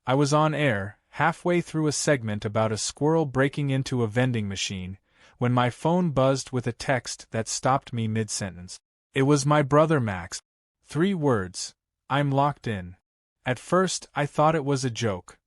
I was on air, halfway through a segment about a squirrel breaking into a vending machine, when my phone buzzed with a text that stopped me mid-sentence. It was my brother Max. 3 words. I'm locked in. At first, I thought it was a joke.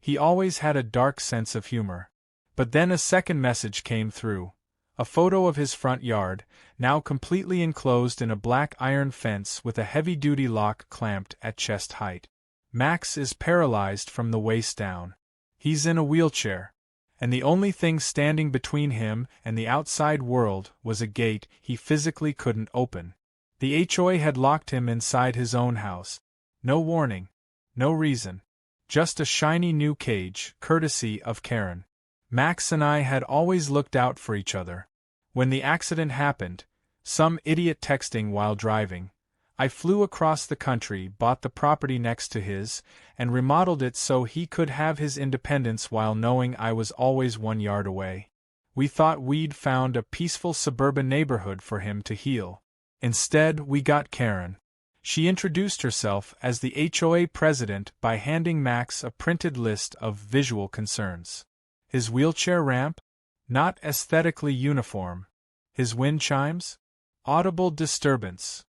He always had a dark sense of humor. But then a second message came through. A photo of his front yard, now completely enclosed in a black iron fence with a heavy-duty lock clamped at chest height. Max is paralyzed from the waist down. He's in a wheelchair. And the only thing standing between him and the outside world was a gate he physically couldn't open. The HOA had locked him inside his own house. No warning. No reason. Just a shiny new cage, courtesy of Karen. Max and I had always looked out for each other. When the accident happened, some idiot texting while driving, I flew across the country, bought the property next to his, and remodeled it so he could have his independence while knowing I was always 1 yard away. We thought we'd found a peaceful suburban neighborhood for him to heal. Instead, we got Karen. She introduced herself as the HOA president by handing Max a printed list of visual concerns. His wheelchair ramp? Not aesthetically uniform. His wind chimes? Audible disturbance.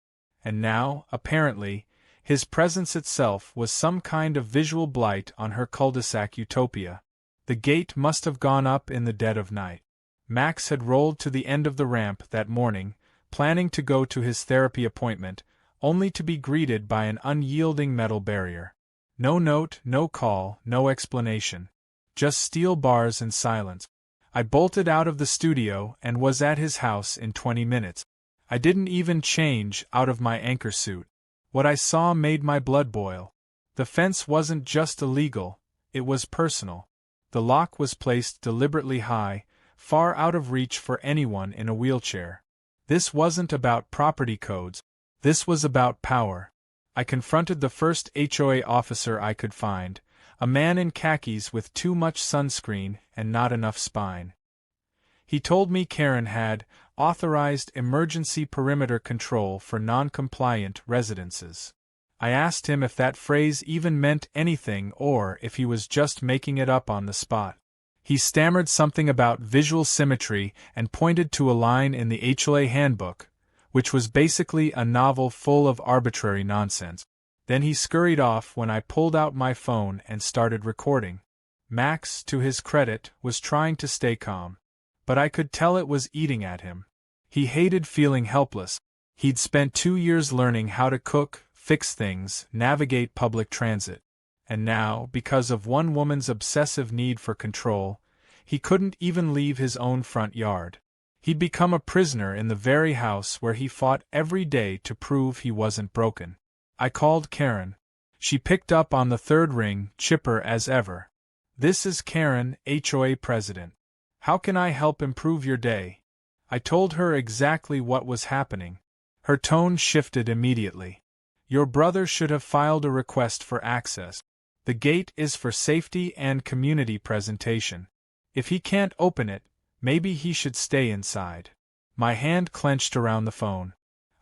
And now, apparently, his presence itself was some kind of visual blight on her cul-de-sac utopia. The gate must have gone up in the dead of night. Max had rolled to the end of the ramp that morning, planning to go to his therapy appointment, only to be greeted by an unyielding metal barrier. No note, no call, no explanation. Just steel bars and silence. I bolted out of the studio and was at his house in 20 minutes. I didn't even change out of my anchor suit. What I saw made my blood boil. The fence wasn't just illegal, it was personal. The lock was placed deliberately high, far out of reach for anyone in a wheelchair. This wasn't about property codes. This was about power. I confronted the first HOA officer I could find, a man in khakis with too much sunscreen and not enough spine. He told me Karen had authorized emergency perimeter control for non-compliant residences. I asked him if that phrase even meant anything or if he was just making it up on the spot. He stammered something about visual symmetry and pointed to a line in the HOA handbook, which was basically a novel full of arbitrary nonsense. Then he scurried off when I pulled out my phone and started recording. Max, to his credit, was trying to stay calm. But I could tell it was eating at him. He hated feeling helpless. He'd spent 2 years learning how to cook, fix things, navigate public transit. And now, because of one woman's obsessive need for control, he couldn't even leave his own front yard. He'd become a prisoner in the very house where he fought every day to prove he wasn't broken. I called Karen. She picked up on the 3rd ring, chipper as ever. "This is Karen, HOA president. How can I help improve your day?" I told her exactly what was happening. Her tone shifted immediately. "Your brother should have filed a request for access. The gate is for safety and community presentation. If he can't open it, maybe he should stay inside." My hand clenched around the phone.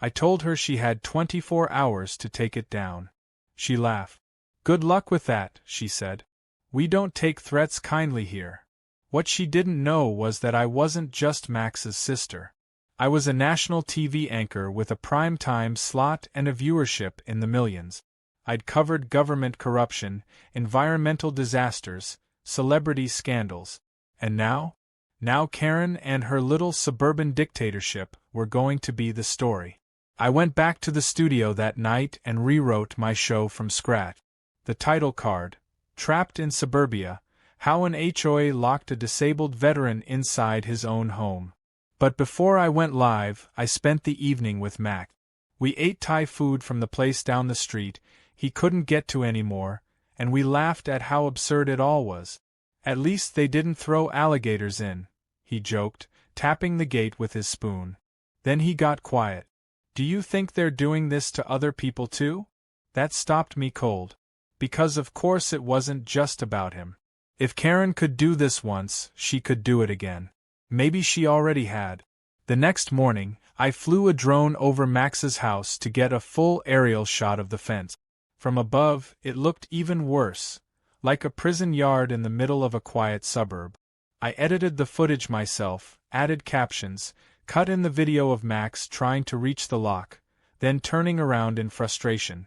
I told her she had 24 hours to take it down. She laughed. "Good luck with that," she said. "We don't take threats kindly here." What she didn't know was that I wasn't just Max's sister. I was a national TV anchor with a prime-time slot and a viewership in the millions. I'd covered government corruption, environmental disasters, celebrity scandals. And now? Now Karen and her little suburban dictatorship were going to be the story. I went back to the studio that night and rewrote my show from scratch. The title card, Trapped in Suburbia, How an HOA Locked a Disabled Veteran Inside His Own Home. But before I went live, I spent the evening with Mac. We ate Thai food from the place down the street he couldn't get to anymore, and we laughed at how absurd it all was. "At least they didn't throw alligators in," he joked, tapping the gate with his spoon. Then he got quiet. "Do you think they're doing this to other people too?" That stopped me cold. Because of course it wasn't just about him. If Karen could do this once, she could do it again. Maybe she already had. The next morning, I flew a drone over Max's house to get a full aerial shot of the fence. From above, it looked even worse. like a prison yard in the middle of a quiet suburb. I edited the footage myself, added captions, cut in the video of Max trying to reach the lock, then turning around in frustration.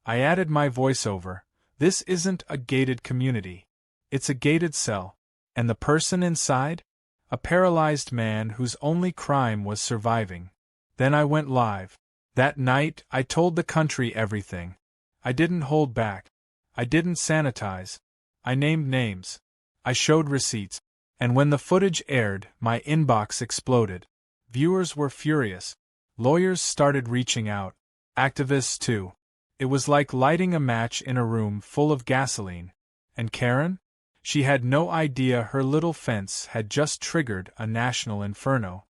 I added my voiceover. This isn't a gated community. It's a gated cell. And the person inside? A paralyzed man whose only crime was surviving. Then I went live. That night, I told the country everything. I didn't hold back. I didn't sanitize. I named names. I showed receipts. And when the footage aired, my inbox exploded. Viewers were furious. Lawyers started reaching out. Activists too. It was like lighting a match in a room full of gasoline. And Karen? She had no idea her little fence had just triggered a national inferno.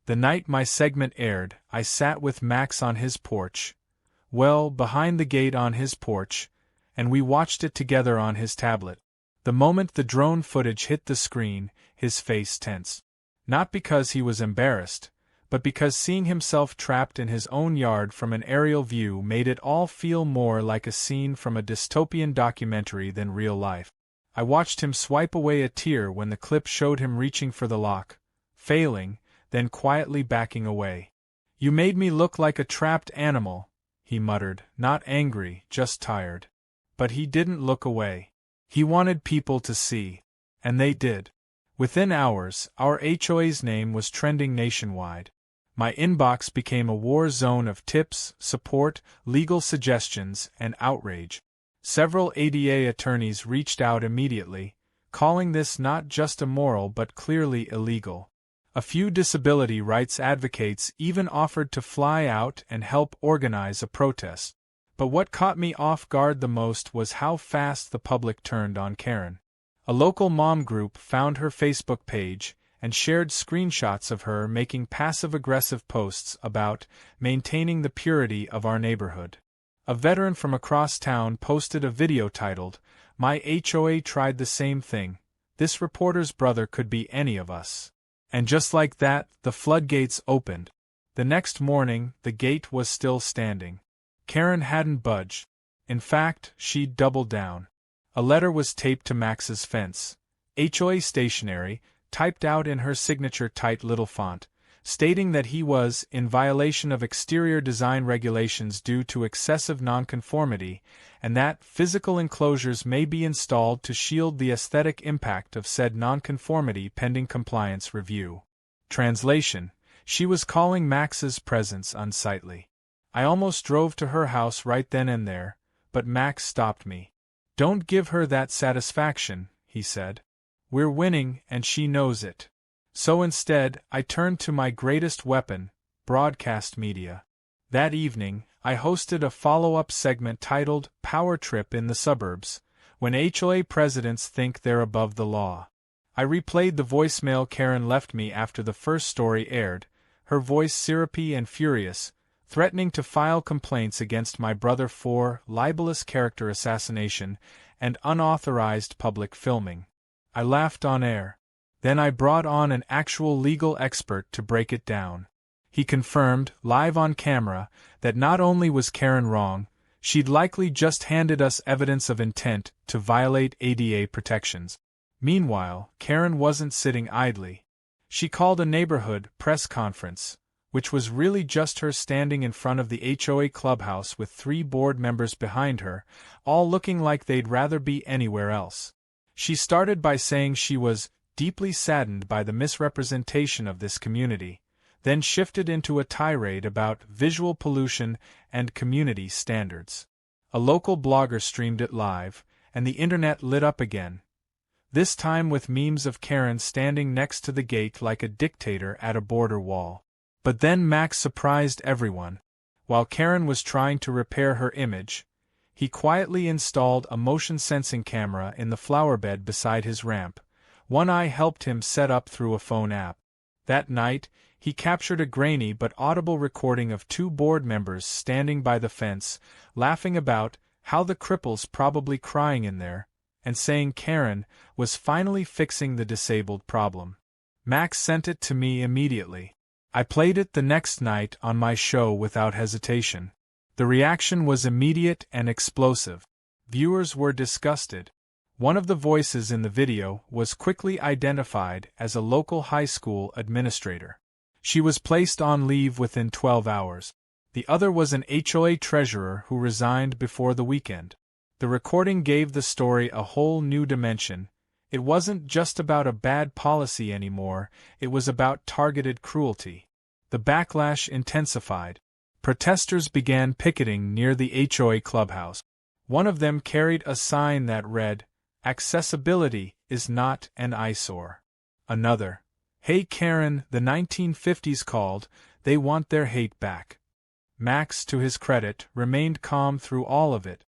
The night my segment aired, I sat with Max on his porch. Well, behind the gate on his porch, and we watched it together on his tablet. The moment the drone footage hit the screen, his face tensed. Not because he was embarrassed, but because seeing himself trapped in his own yard from an aerial view made it all feel more like a scene from a dystopian documentary than real life. I watched him swipe away a tear when the clip showed him reaching for the lock, failing, then quietly backing away. "You made me look like a trapped animal," he muttered, not angry, just tired. But he didn't look away. He wanted people to see. And they did. Within hours, our HOA's name was trending nationwide. My inbox became a war zone of tips, support, legal suggestions, and outrage. Several ADA attorneys reached out immediately, calling this not just immoral but clearly illegal. A few disability rights advocates even offered to fly out and help organize a protest. But what caught me off guard the most was how fast the public turned on Karen. A local mom group found her Facebook page and shared screenshots of her making passive-aggressive posts about maintaining the purity of our neighborhood. A veteran from across town posted a video titled, "My HOA tried the same thing. This reporter's brother could be any of us." And just like that, the floodgates opened. The next morning, the gate was still standing. Karen hadn't budged. In fact, she'd doubled down. A letter was taped to Max's fence. HOA stationery, typed out in her signature tight little font, stating that he was in violation of exterior design regulations due to excessive nonconformity, and that physical enclosures may be installed to shield the aesthetic impact of said nonconformity pending compliance review. Translation: she was calling Max's presence unsightly. I almost drove to her house right then and there, but Max stopped me. "Don't give her that satisfaction," he said. "We're winning, and she knows it." So instead, I turned to my greatest weapon, broadcast media. That evening, I hosted a follow-up segment titled "Power Trip in the Suburbs," when HOA presidents think they're above the law. I replayed the voicemail Karen left me after the first story aired, her voice syrupy and furious, threatening to file complaints against my brother for libelous character assassination and unauthorized public filming. I laughed on air. Then I brought on an actual legal expert to break it down. He confirmed, live on camera, that not only was Karen wrong, she'd likely just handed us evidence of intent to violate ADA protections. Meanwhile, Karen wasn't sitting idly. She called a neighborhood press conference, which was really just her standing in front of the HOA clubhouse with 3 board members behind her, all looking like they'd rather be anywhere else. She started by saying she was deeply saddened by the misrepresentation of this community, then shifted into a tirade about visual pollution and community standards. A local blogger streamed it live, and the internet lit up again, this time with memes of Karen standing next to the gate like a dictator at a border wall. But then Max surprised everyone. While Karen was trying to repair her image, he quietly installed a motion-sensing camera in the flower bed beside his ramp. One I helped him set up through a phone app. That night, he captured a grainy but audible recording of 2 board members standing by the fence, laughing about how the cripple's probably crying in there, and saying Karen was finally fixing the disabled problem. Max sent it to me immediately. I played it the next night on my show without hesitation. The reaction was immediate and explosive. Viewers were disgusted. One of the voices in the video was quickly identified as a local high school administrator. She was placed on leave within 12 hours. The other was an HOA treasurer who resigned before the weekend. The recording gave the story a whole new dimension. It wasn't just about a bad policy anymore, it was about targeted cruelty. The backlash intensified. Protesters began picketing near the HOA clubhouse. One of them carried a sign that read, "Accessibility is not an eyesore." Another, "Hey Karen, the 1950s called, they want their hate back." Max, to his credit, remained calm through all of it.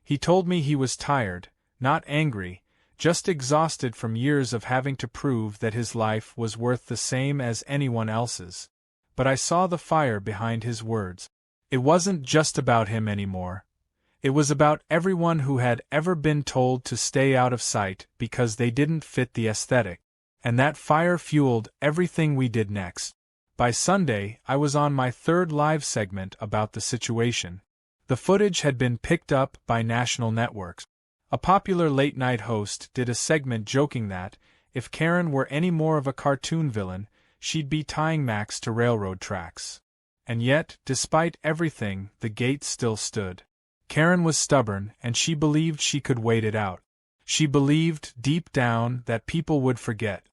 He told me he was tired, not angry, just exhausted from years of having to prove that his life was worth the same as anyone else's. But I saw the fire behind his words. It wasn't just about him anymore. It was about everyone who had ever been told to stay out of sight because they didn't fit the aesthetic. And that fire fueled everything we did next. By Sunday, I was on my third live segment about the situation. The footage had been picked up by national networks. A popular late-night host did a segment joking that, if Karen were any more of a cartoon villain, she'd be tying Max to railroad tracks. And yet, despite everything, the gate still stood. Karen was stubborn, and she believed she could wait it out. She believed, deep down, that people would forget.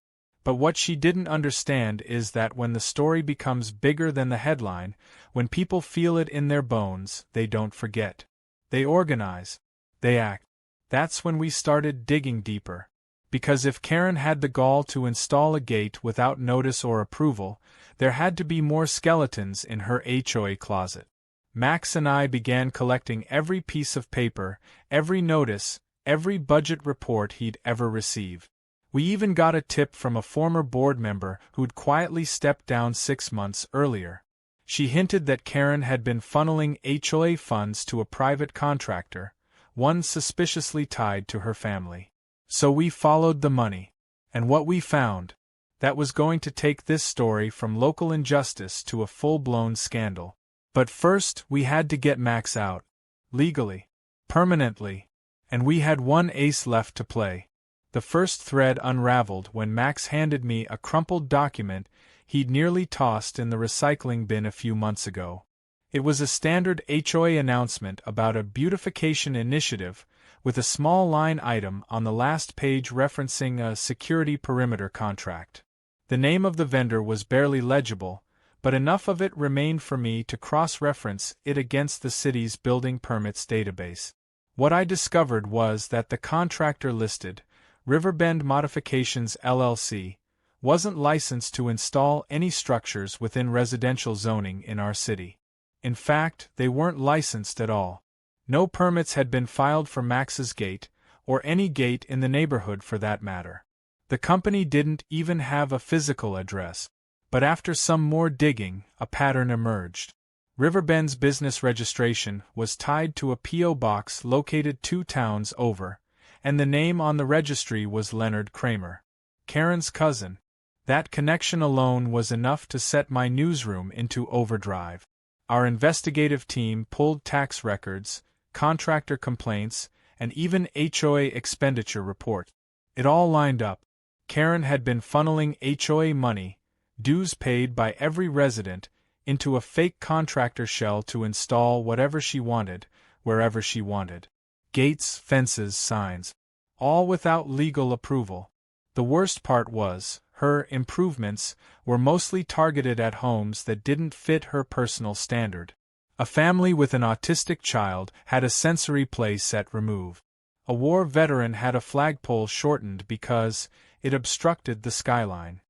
But what she didn't understand is that when the story becomes bigger than the headline, when people feel it in their bones, they don't forget. They organize. They act. That's when we started digging deeper. Because if Karen had the gall to install a gate without notice or approval, there had to be more skeletons in her HOA closet. Max and I began collecting every piece of paper, every notice, every budget report he'd ever received. We even got a tip from a former board member who'd quietly stepped down 6 months earlier. She hinted that Karen had been funneling HOA funds to a private contractor, one suspiciously tied to her family. So we followed the money. And what we found? That was going to take this story from local injustice to a full-blown scandal. But first, we had to get Max out. Legally. Permanently. And we had one ace left to play. The first thread unraveled when Max handed me a crumpled document he'd nearly tossed in the recycling bin a few months ago. It was a standard HOA announcement about a beautification initiative, with a small line item on the last page referencing a security perimeter contract. The name of the vendor was barely legible, but enough of it remained for me to cross-reference it against the city's building permits database. What I discovered was that the contractor listed, Riverbend Modifications LLC, wasn't licensed to install any structures within residential zoning in our city. In fact, they weren't licensed at all. No permits had been filed for Max's gate, or any gate in the neighborhood for that matter. The company didn't even have a physical address. But after some more digging, a pattern emerged. Riverbend's business registration was tied to a P.O. box located 2 towns over, and the name on the registry was Leonard Kramer, Karen's cousin. That connection alone was enough to set my newsroom into overdrive. Our investigative team pulled tax records, contractor complaints, and even HOA expenditure report. It all lined up. Karen had been funneling HOA money, dues paid by every resident, into a fake contractor shell to install whatever she wanted, wherever she wanted. Gates, fences, signs. All without legal approval. The worst part was, her improvements were mostly targeted at homes that didn't fit her personal standard. A family with an autistic child had a sensory play set removed. A war veteran had a flagpole shortened because it obstructed the skyline.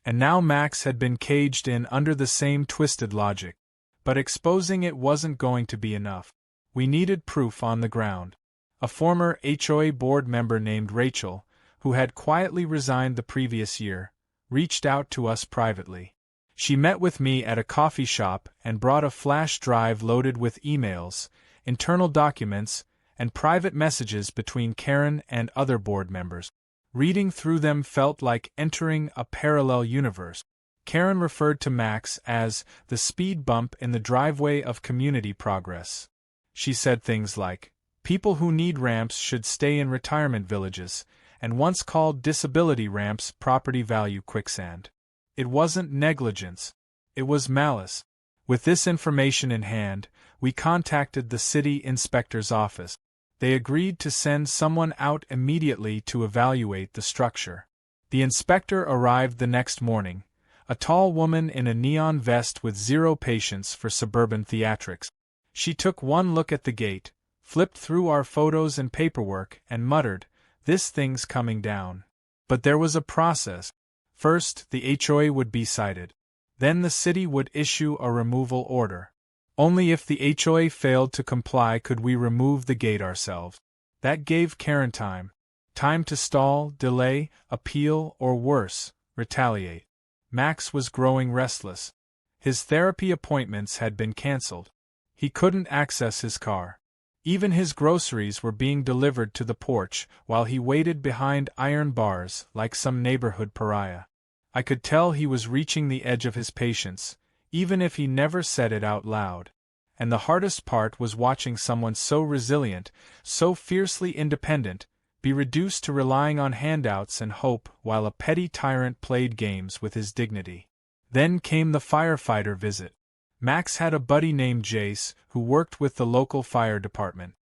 And now Max had been caged in under the same twisted logic. But exposing it wasn't going to be enough. We needed proof on the ground. A former HOA board member named Rachel, who had quietly resigned the previous year, reached out to us privately. She met with me at a coffee shop and brought a flash drive loaded with emails, internal documents, and private messages between Karen and other board members. Reading through them felt like entering a parallel universe. Karen referred to Max as the speed bump in the driveway of community progress. She said things like, People who need ramps should stay in retirement villages, and once called disability ramps property value quicksand. It wasn't negligence. It was malice. With this information in hand, we contacted the city inspector's office. They agreed to send someone out immediately to evaluate the structure. The inspector arrived the next morning, a tall woman in a neon vest with zero patience for suburban theatrics. She took one look at the gate, flipped through our photos and paperwork, and muttered, "This thing's coming down." But there was a process. First, the HOA would be cited. Then the city would issue a removal order. Only if the HOA failed to comply could we remove the gate ourselves. That gave Karen time. Time to stall, delay, appeal, or worse, retaliate. Max was growing restless. His therapy appointments had been cancelled. He couldn't access his car. Even his groceries were being delivered to the porch while he waited behind iron bars like some neighborhood pariah. I could tell he was reaching the edge of his patience, even if he never said it out loud. And the hardest part was watching someone so resilient, so fiercely independent, be reduced to relying on handouts and hope while a petty tyrant played games with his dignity. Then came the firefighter visit. Max had a buddy named Jace who worked with the local fire department.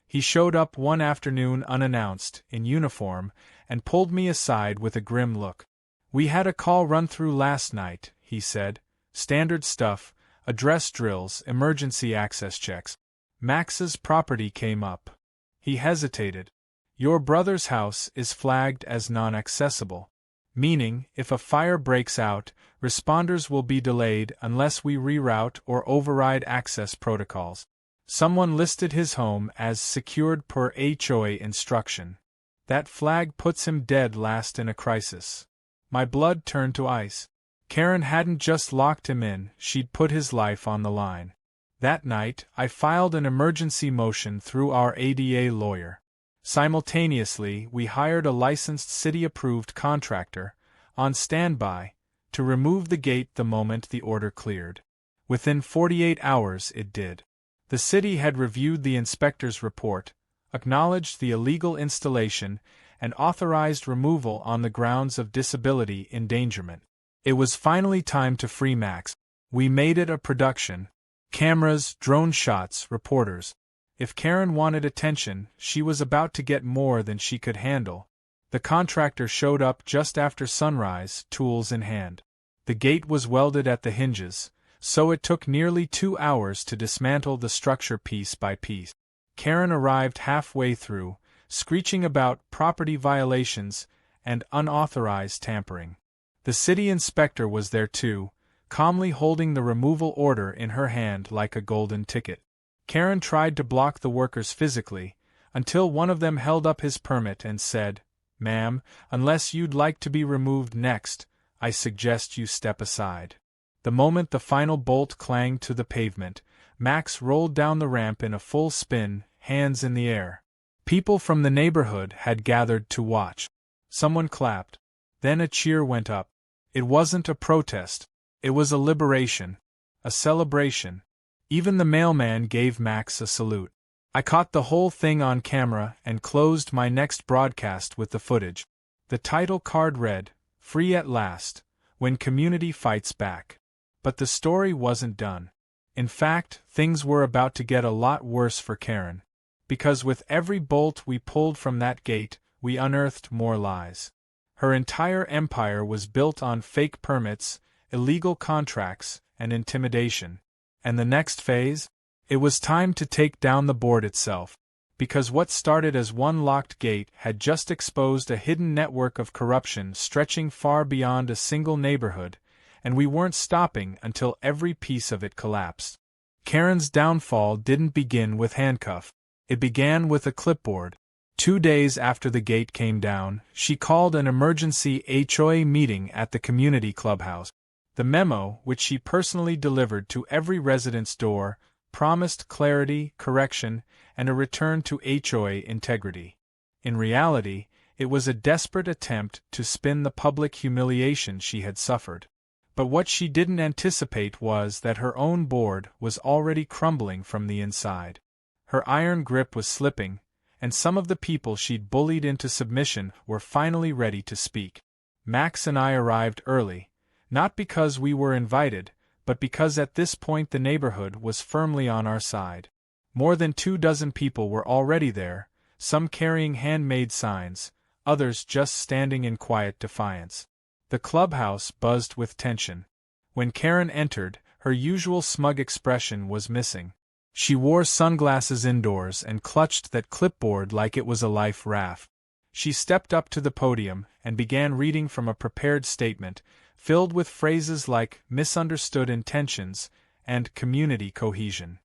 He showed up one afternoon unannounced, in uniform, and pulled me aside with a grim look. "We had a call run through last night," he said. "Standard stuff, address drills, emergency access checks." Max's property came up. He hesitated. "Your brother's house is flagged as non-accessible. Meaning, if a fire breaks out, responders will be delayed unless we reroute or override access protocols." Someone listed his home as secured per HOA instruction. That flag puts him dead last in a crisis. My blood turned to ice. Karen hadn't just locked him in, she'd put his life on the line. That night, I filed an emergency motion through our ADA lawyer. Simultaneously, we hired a licensed city-approved contractor, on standby, to remove the gate the moment the order cleared. Within 48 hours it did. The city had reviewed the inspector's report, acknowledged the illegal installation, and authorized removal on the grounds of disability endangerment. It was finally time to free Max. We made it a production. Cameras, drone shots, reporters. If Karen wanted attention, she was about to get more than she could handle. The contractor showed up just after sunrise, tools in hand. The gate was welded at the hinges, so it took nearly 2 hours to dismantle the structure piece by piece. Karen arrived halfway through, screeching about property violations and unauthorized tampering. The city inspector was there too, calmly holding the removal order in her hand like a golden ticket. Karen tried to block the workers physically, until one of them held up his permit and said, "Ma'am, unless you'd like to be removed next, I suggest you step aside." The moment the final bolt clanged to the pavement, Max rolled down the ramp in a full spin, hands in the air. People from the neighborhood had gathered to watch. Someone clapped. Then a cheer went up. It wasn't a protest. It was a liberation. A celebration. Even the mailman gave Max a salute. I caught the whole thing on camera and closed my next broadcast with the footage. The title card read, "Free at Last, When Community Fights Back." But the story wasn't done. In fact, things were about to get a lot worse for Karen. Because with every bolt we pulled from that gate, we unearthed more lies. Her entire empire was built on fake permits, illegal contracts, and intimidation. And the next phase? It was time to take down the board itself. Because what started as one locked gate had just exposed a hidden network of corruption stretching far beyond a single neighborhood, and we weren't stopping until every piece of it collapsed. Karen's downfall didn't begin with handcuff. It began with a clipboard. 2 days after the gate came down, she called an emergency HOA meeting at the community clubhouse. The memo, which she personally delivered to every resident's door, promised clarity, correction, and a return to HOA integrity. In reality, it was a desperate attempt to spin the public humiliation she had suffered. But what she didn't anticipate was that her own board was already crumbling from the inside. Her iron grip was slipping, and some of the people she'd bullied into submission were finally ready to speak. Max and I arrived early, not because we were invited, but because at this point the neighborhood was firmly on our side. More than 24 people were already there, some carrying handmade signs, others just standing in quiet defiance. The clubhouse buzzed with tension. When Karen entered, her usual smug expression was missing. She wore sunglasses indoors and clutched that clipboard like it was a life raft. She stepped up to the podium and began reading from a prepared statement, filled with phrases like misunderstood intentions and community cohesion.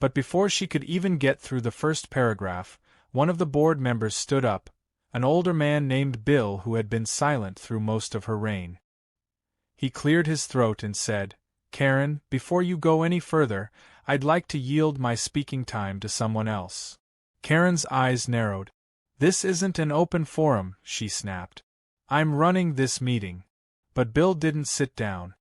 But before she could even get through the first paragraph, one of the board members stood up, an older man named Bill who had been silent through most of her reign. He cleared his throat and said, "Karen, before you go any further, I'd like to yield my speaking time to someone else." Karen's eyes narrowed. "This isn't an open forum," she snapped. "I'm running this meeting." But Bill didn't sit down.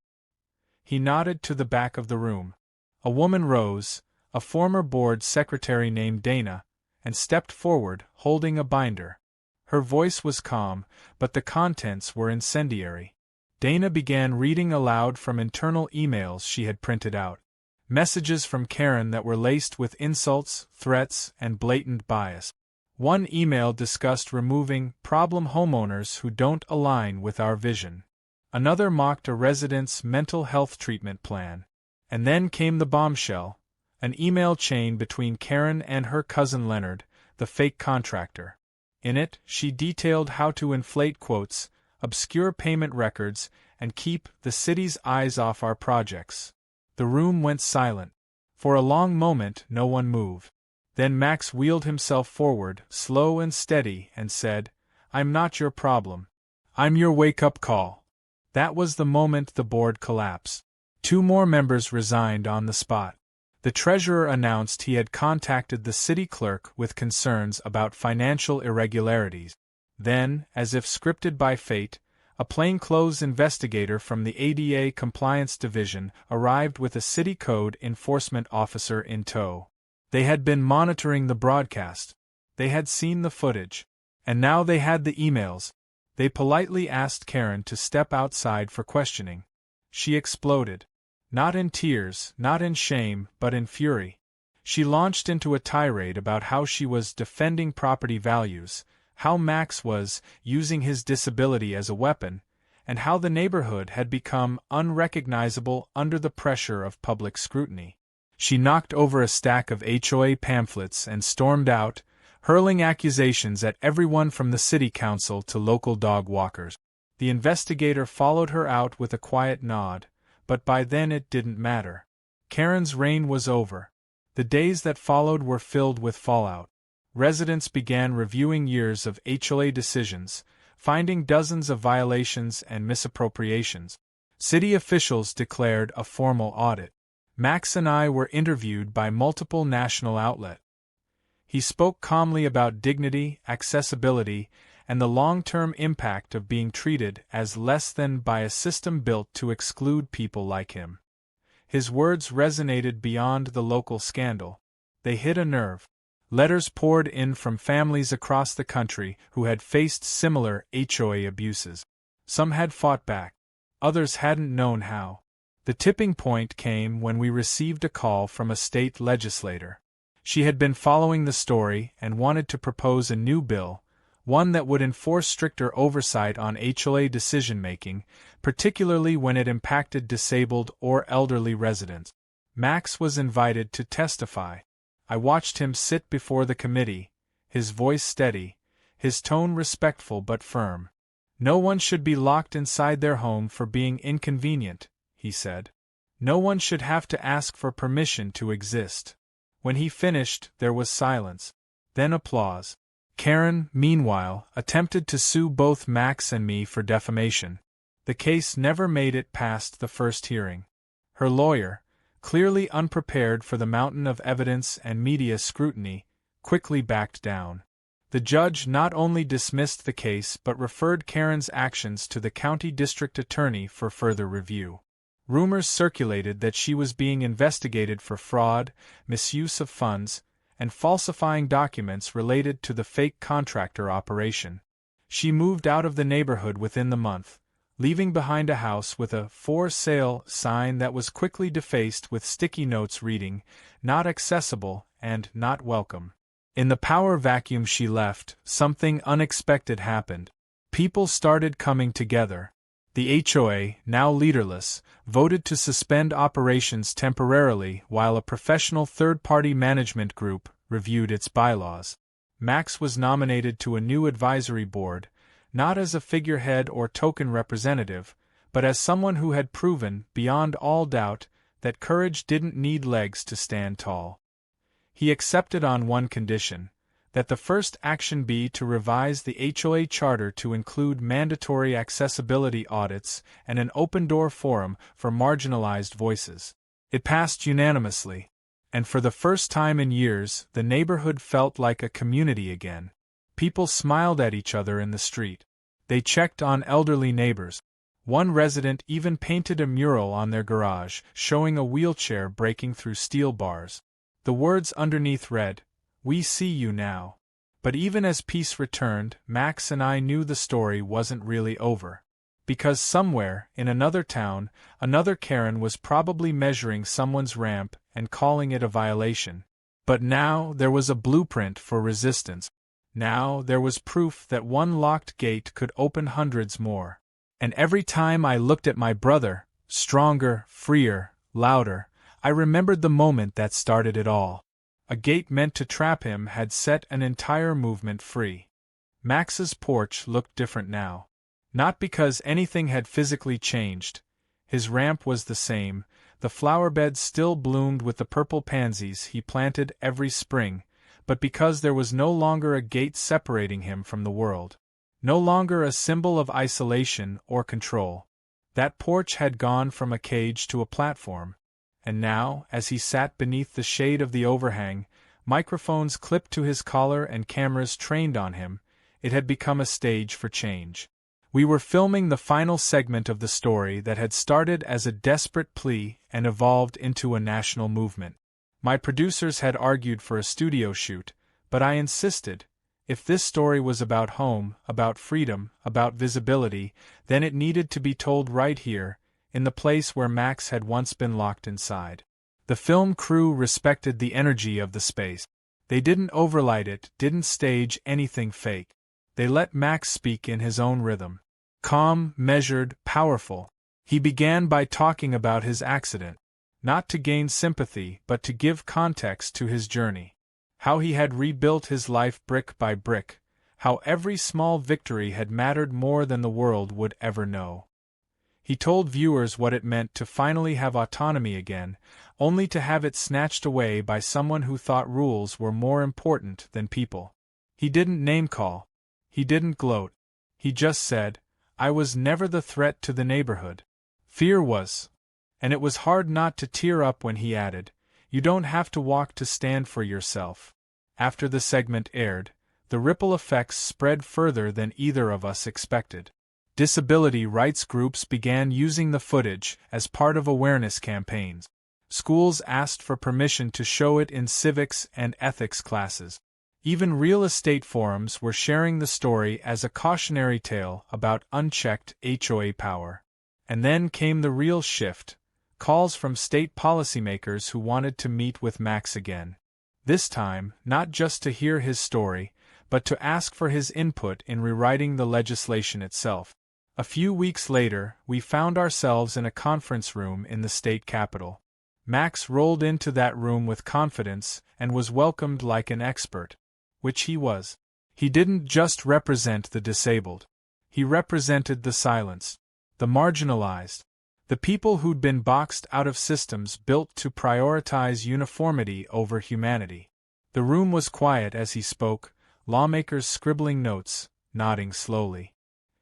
He nodded to the back of the room. A woman rose, a former board secretary named Dana, and stepped forward, holding a binder. Her voice was calm, but the contents were incendiary. Dana began reading aloud from internal emails she had printed out. Messages from Karen that were laced with insults, threats, and blatant bias. One email discussed removing problem homeowners who don't align with our vision. Another mocked a resident's mental health treatment plan. And then came the bombshell, an email chain between Karen and her cousin Leonard, the fake contractor. In it, she detailed how to inflate quotes, obscure payment records, and keep the city's eyes off our projects. The room went silent. For a long moment, no one moved. Then Max wheeled himself forward, slow and steady, and said, "I'm not your problem. I'm your wake-up call." That was the moment the board collapsed. 2 more members resigned on the spot. The treasurer announced he had contacted the city clerk with concerns about financial irregularities. Then, as if scripted by fate, a plainclothes investigator from the ADA Compliance Division arrived with a city code enforcement officer in tow. They had been monitoring the broadcast. They had seen the footage. And now they had the emails. They politely asked Karen to step outside for questioning. She exploded. Not in tears, not in shame, but in fury. She launched into a tirade about how she was defending property values, how Max was using his disability as a weapon, and how the neighborhood had become unrecognizable under the pressure of public scrutiny. She knocked over a stack of HOA pamphlets and stormed out, hurling accusations at everyone from the city council to local dog walkers. The investigator followed her out with a quiet nod, but by then it didn't matter. Karen's reign was over. The days that followed were filled with fallout. Residents began reviewing years of HOA decisions, finding dozens of violations and misappropriations. City officials declared a formal audit. Max and I were interviewed by multiple national outlets. He spoke calmly about dignity, accessibility, and the long-term impact of being treated as less than by a system built to exclude people like him. His words resonated beyond the local scandal. They hit a nerve. Letters poured in from families across the country who had faced similar HOA abuses. Some had fought back. Others hadn't known how. The tipping point came when we received a call from a state legislator. She had been following the story and wanted to propose a new bill, one that would enforce stricter oversight on HOA decision-making, particularly when it impacted disabled or elderly residents. Max was invited to testify. I watched him sit before the committee, his voice steady, his tone respectful but firm. "No one should be locked inside their home for being inconvenient," he said. "No one should have to ask for permission to exist." When he finished, there was silence. Then applause. Karen, meanwhile, attempted to sue both Max and me for defamation. The case never made it past the first hearing. Her lawyer, clearly unprepared for the mountain of evidence and media scrutiny, quickly backed down. The judge not only dismissed the case but referred Karen's actions to the county district attorney for further review. Rumors circulated that she was being investigated for fraud, misuse of funds, and falsifying documents related to the fake contractor operation. She moved out of the neighborhood within the month, leaving behind a house with a "for sale" sign that was quickly defaced with sticky notes reading, "Not accessible" and "Not welcome." In the power vacuum she left, something unexpected happened. People started coming together. The HOA, now leaderless, voted to suspend operations temporarily while a professional third-party management group reviewed its bylaws. Max was nominated to a new advisory board, not as a figurehead or token representative, but as someone who had proven, beyond all doubt, that courage didn't need legs to stand tall. He accepted on one condition: that the first action be to revise the HOA charter to include mandatory accessibility audits and an open-door forum for marginalized voices. It passed unanimously, and for the first time in years, the neighborhood felt like a community again. People smiled at each other in the street. They checked on elderly neighbors. One resident even painted a mural on their garage, showing a wheelchair breaking through steel bars. The words underneath read, "We see you now." But even as peace returned, Max and I knew the story wasn't really over. Because somewhere, in another town, another Karen was probably measuring someone's ramp and calling it a violation. But now there was a blueprint for resistance. Now there was proof that one locked gate could open hundreds more. And every time I looked at my brother, stronger, freer, louder, I remembered the moment that started it all. A gate meant to trap him had set an entire movement free. Max's porch looked different now. Not because anything had physically changed. His ramp was the same, the flower beds still bloomed with the purple pansies he planted every spring, but because there was no longer a gate separating him from the world. No longer a symbol of isolation or control. That porch had gone from a cage to a platform. And now, as he sat beneath the shade of the overhang, microphones clipped to his collar and cameras trained on him, it had become a stage for change. We were filming the final segment of the story that had started as a desperate plea and evolved into a national movement. My producers had argued for a studio shoot, but I insisted, if this story was about home, about freedom, about visibility, then it needed to be told right here, in the place where Max had once been locked inside. The film crew respected the energy of the space. They didn't overlight it, didn't stage anything fake. They let Max speak in his own rhythm. Calm, measured, powerful. He began by talking about his accident. Not to gain sympathy, but to give context to his journey. How he had rebuilt his life brick by brick. How every small victory had mattered more than the world would ever know. He told viewers what it meant to finally have autonomy again, only to have it snatched away by someone who thought rules were more important than people. He didn't name-call. He didn't gloat. He just said, "I was never the threat to the neighborhood. Fear was." And it was hard not to tear up when he added, "You don't have to walk to stand for yourself." After the segment aired, the ripple effects spread further than either of us expected. Disability rights groups began using the footage as part of awareness campaigns. Schools asked for permission to show it in civics and ethics classes. Even real estate forums were sharing the story as a cautionary tale about unchecked HOA power. And then came the real shift: calls from state policymakers who wanted to meet with Max again. This time, not just to hear his story, but to ask for his input in rewriting the legislation itself. A few weeks later, we found ourselves in a conference room in the state capitol. Max rolled into that room with confidence and was welcomed like an expert, which he was. He didn't just represent the disabled. He represented the silenced, the marginalized, the people who'd been boxed out of systems built to prioritize uniformity over humanity. The room was quiet as he spoke, lawmakers scribbling notes, nodding slowly.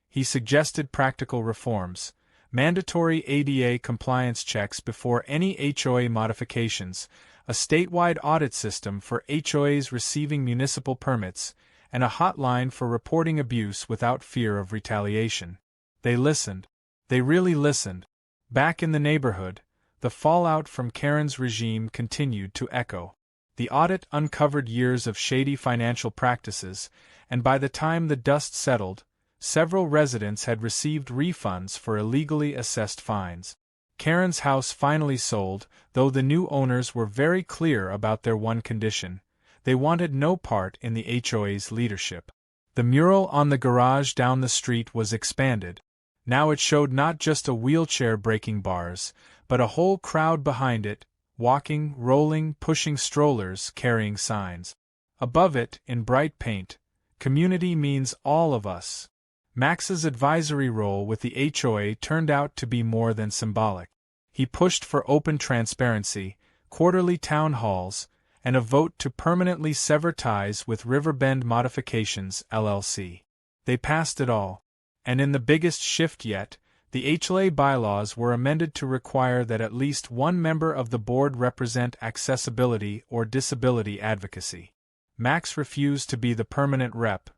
He suggested practical reforms: mandatory ADA compliance checks before any HOA modifications, a statewide audit system for HOAs receiving municipal permits, and a hotline for reporting abuse without fear of retaliation. They listened. They really listened. Back in the neighborhood, the fallout from Karen's regime continued to echo. The audit uncovered years of shady financial practices, and by the time the dust settled, several residents had received refunds for illegally assessed fines. Karen's house finally sold, though the new owners were very clear about their one condition: they wanted no part in the HOA's leadership. The mural on the garage down the street was expanded. Now it showed not just a wheelchair breaking bars, but a whole crowd behind it, walking, rolling, pushing strollers, carrying signs. Above it, in bright paint, "Community means all of us." Max's advisory role with the HOA turned out to be more than symbolic. He pushed for open transparency, quarterly town halls, and a vote to permanently sever ties with Riverbend Modifications, LLC. They passed it all. And in the biggest shift yet, the HOA bylaws were amended to require that at least one member of the board represent accessibility or disability advocacy. Max refused to be the permanent rep.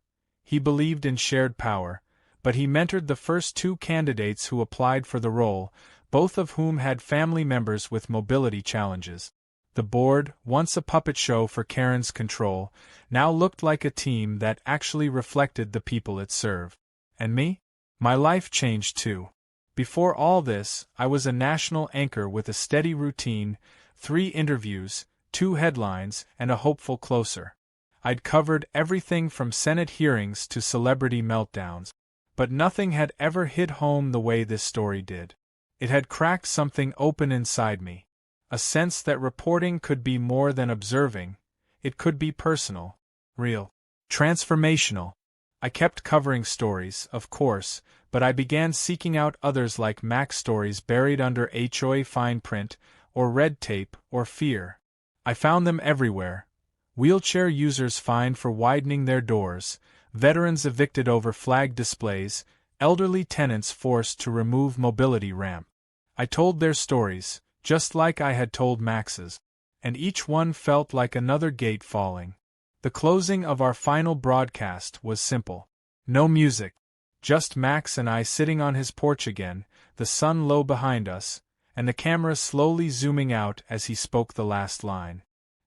He believed in shared power, but he mentored the first two candidates who applied for the role, both of whom had family members with mobility challenges. The board, once a puppet show for Karen's control, now looked like a team that actually reflected the people it served. And me? My life changed too. Before all this, I was a national anchor with a steady routine, 3 interviews, 2 headlines, and a hopeful closer. I'd covered everything from Senate hearings to celebrity meltdowns. But nothing had ever hit home the way this story did. It had cracked something open inside me. A sense that reporting could be more than observing. It could be personal, real, transformational. I kept covering stories, of course, but I began seeking out others like Mac's stories buried under HOA fine print, or red tape, or fear. I found them everywhere. Wheelchair users fined for widening their doors, veterans evicted over flag displays, elderly tenants forced to remove mobility ramp. I told their stories, just like I had told Max's, and each one felt like another gate falling. The closing of our final broadcast was simple. No music. Just Max and I sitting on his porch again, the sun low behind us, and the camera slowly zooming out as he spoke the last line.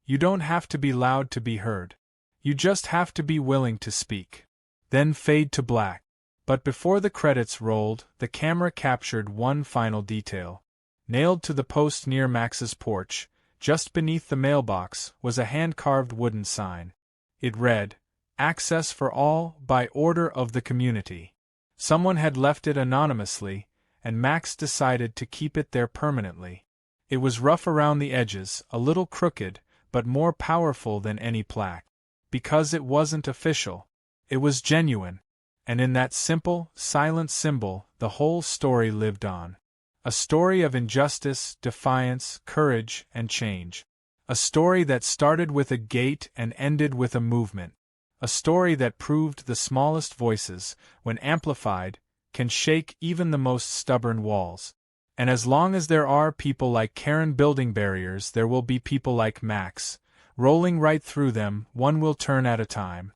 You don't have to be loud to be heard. You just have to be willing to speak. Then fade to black. But before the credits rolled, the camera captured one final detail. Nailed to the post near Max's porch, just beneath the mailbox, was a hand-carved wooden sign. It read, "Access for all, by order of the community." Someone had left it anonymously, and Max decided to keep it there permanently. It was rough around the edges, a little crooked, but more powerful than any plaque. Because it wasn't official. It was genuine. And in that simple, silent symbol, the whole story lived on. A story of injustice, defiance, courage, and change. A story that started with a gate and ended with a movement. A story that proved the smallest voices, when amplified, can shake even the most stubborn walls. And as long as there are people like Karen building barriers, there will be people like Max. Rolling right through them, one will turn at a time.